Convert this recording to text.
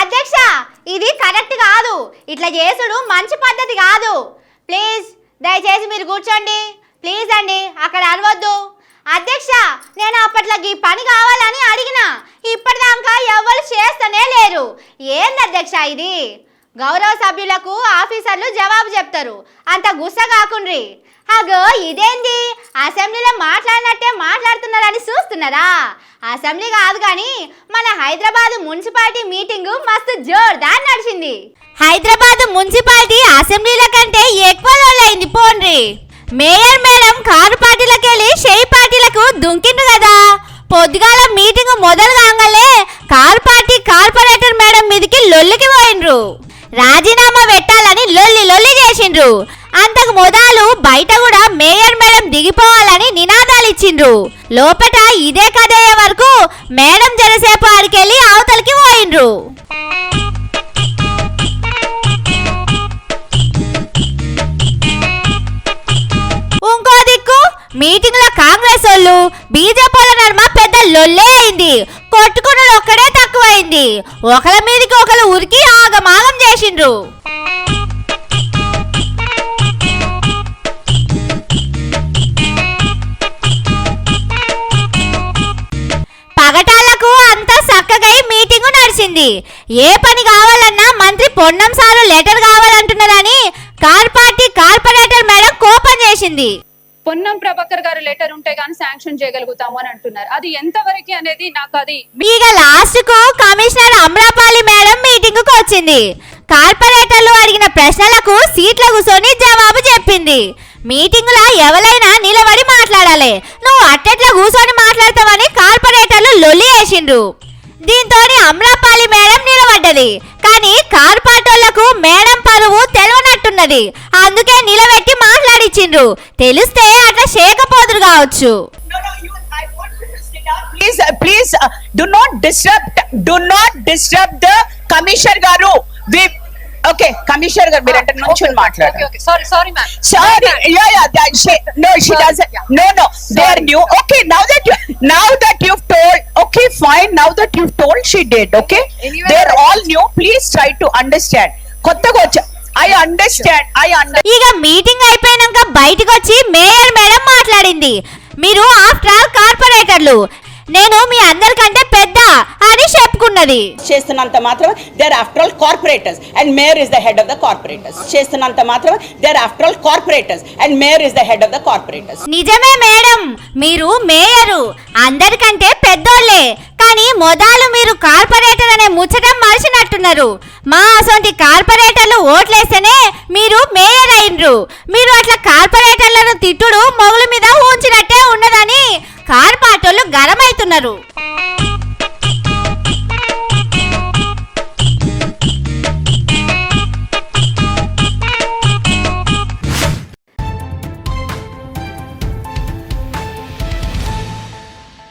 అధ్యక్ష ఇది కరెక్ట్ కాదు, ఇట్లా చేసుడు మంచి పద్ధతి కాదు. ప్లీజ్ దయచేసి మీరు కూర్చోండి ప్లీజ్ అండి, అక్కడ అరవద్దు. అధ్యక్ష నేను అప్పట్లోకి పని కావాలని అడిగిన, ఇప్పటిదాకా ఎవరు చేస్తూనే లేరు. ఏంది అధ్యక్ష ఇది? గౌరవ సభ్యులకు ఆఫీసర్లు జవాబు చెప్తారు, అంత గుస్స కాకుండ్రి. అగో ఇదేంది, అసెంబ్లీలో మాట్లాడినట్టే మాట్లాడుతున్నారని చూస్తున్నారా? అసెంబ్లీ కాదు కానీ మన హైదరాబాద్ మున్సిపాలిటీ మీటింగ్ మస్తు జోర్దార్ నడిచింది. హైదరాబాద్ మున్సిపాలిటీ అసెంబ్లీల కంటే ఎక్కువ రోజులైంది పోండ్రి. మేయర్ మేడం కారు పార్టీలకు వెళ్ళి షెయి పార్టీలకు దుంకిండ్రు కదా. పొద్దుగాల మీటింగ్ మొదలు కాగానే కారు పార్టీ కార్పొరేటర్ మేడం మీదకి లొల్లికి పోయిండ్రు. రాజీనామా పెట్టాలని లొల్లి చేసిండ్రు. అంతకు మొదలు బయట కూడా మేయర్ మేడం దిగిపోవాలని నినాదాలు ఇచ్చిండ్రు. లోపట ఇదే కదయ్యే వరకు మేడం జరసేపు ఆడికెళ్ళి అవతలికి పోయిండ్రు. ఇంకో దిక్కు మీటింగ్ లో కాంగ్రెస్ వాళ్ళు బీజేపీ వాళ్ళ నడుమ పెద్ద లొల్లే అయింది. కొట్టుకున్నది ఒక్కడే తక్కువైంది. ఒకళ్ళ మీదకి ఒకరు ఉరికి ఆగమాగం చేసిండ్రు. పగటాలకు అంతా చక్కగా మీటింగ్ నడిచింది. ఏ పని కావాలన్నా మంత్రి పొన్నం సారు లెటర్ కావాలంటున్నారని కార్ పార్టీ కార్పొరేటర్ మేడం కోపం చేసింది. పొన్నం ప్రభాకర్ గారు లెటర్ ఉంటే గానీ శాంక్షన్ చేయగలుగుతాము అని అంటున్నారు. అది ఎంతవరకు అనేది నాకు అది. ఇక లాస్ట్ కు కమిషనర్ అమ్రపాలి మేడం మీటింగ్ కు వచ్చింది. కార్పొరేటర్లు అడిగిన ప్రశ్నలకు సీట్ల కూర్చొని జవాబు చెప్పింది. మీటింగ్ లో ఎవరైనా నిలబడి మాట్లాడాలి, నువ్వు అట్టెట్లా కూర్చొని మాట్లాడతావని కార్పొరేటర్లు లొల్లి వేసిండ్రు. దీంతో అమ్రపాలి మేడం నిలబడ్డది. కానీ కార్పొరేటర్లకు మేడం పరువు తెలియనట్టున్నది, అందుకే నిలబెట్టి మాట్లాడిచ్చిండ్రు. తెలిస్తే అట్లా చేయకపోదురు కావచ్చు. Please, do not disrupt the commissioner garu. Okay, commissioner garu మీరు అంటే నుంచుని మాట్లాడు. Okay, sorry ma'am. Sorry, she doesn't. No, they are new. Okay, now that you've told, okay, fine, now that you've told, she did. Okay, they're all new. Please try to understand. కొత్తగా వచ్చా, I understand. ఇక meeting అయిపోయినాక బయటకు వచ్చి mayor madam మాట్లాడింది. మీరు after all కార్పొరేటర్లు, నేను మీ అందరికంటే పెద్ద అని చెప్పుకున్నది. చేస్తున్నంత మాత్రం they are after all corporators and mayor is the head of the corporators. చేస్తున్నంత మాత్రం they are after all corporators and mayor is the head of the corporators. నిజమే మేడం, మీరు మేయరు, అందరికంటే పెద్దోళ్ళే. కానీ మొదలు మీరు కార్పొరేటర్ అనే ముచ్చటం మర్చినట్టున్నారు. మా అసొంటి కార్పొరేటర్లు ఓట్లేస్తేనే మీరు మేయర్ అయినరు. మీరు అట్లా కార్పొరేటర్లను తిట్టుడు మొగుల మీద ఉంచినట్టే ఉన్నదని కార్పొరేటర్లు గరమైతున్నారు.